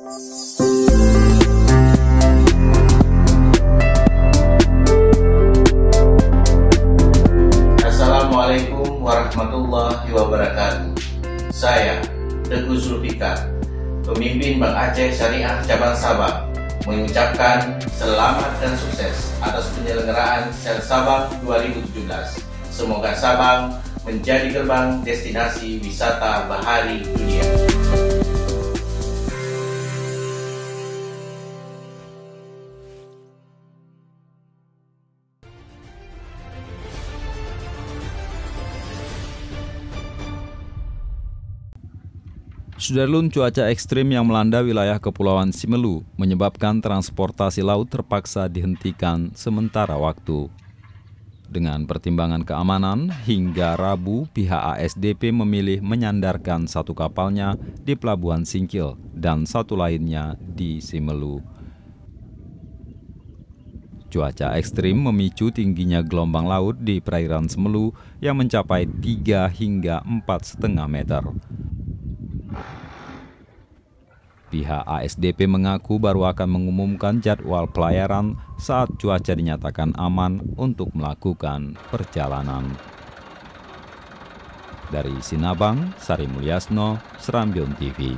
Assalamualaikum warahmatullahi wabarakatuh. Saya Teguh Zulfikar, pemimpin Bank Aceh Syariah Cabang Sabang, mengucapkan selamat dan sukses atas penyelenggaraan Sel Sabang 2017. Semoga Sabang menjadi gerbang destinasi wisata bahari dunia. Sudarlun, cuaca ekstrim yang melanda wilayah Kepulauan Simelu menyebabkan transportasi laut terpaksa dihentikan sementara waktu. Dengan pertimbangan keamanan, hingga Rabu pihak ASDP memilih menyandarkan satu kapalnya di Pelabuhan Singkil dan satu lainnya di Simelu. Cuaca ekstrim memicu tingginya gelombang laut di perairan Simelu yang mencapai 3 hingga 4,5 meter. Pihak ASDP mengaku baru akan mengumumkan jadwal pelayaran saat cuaca dinyatakan aman untuk melakukan perjalanan. Dari Sinabang, Sari Mulyasno, Serambion TV.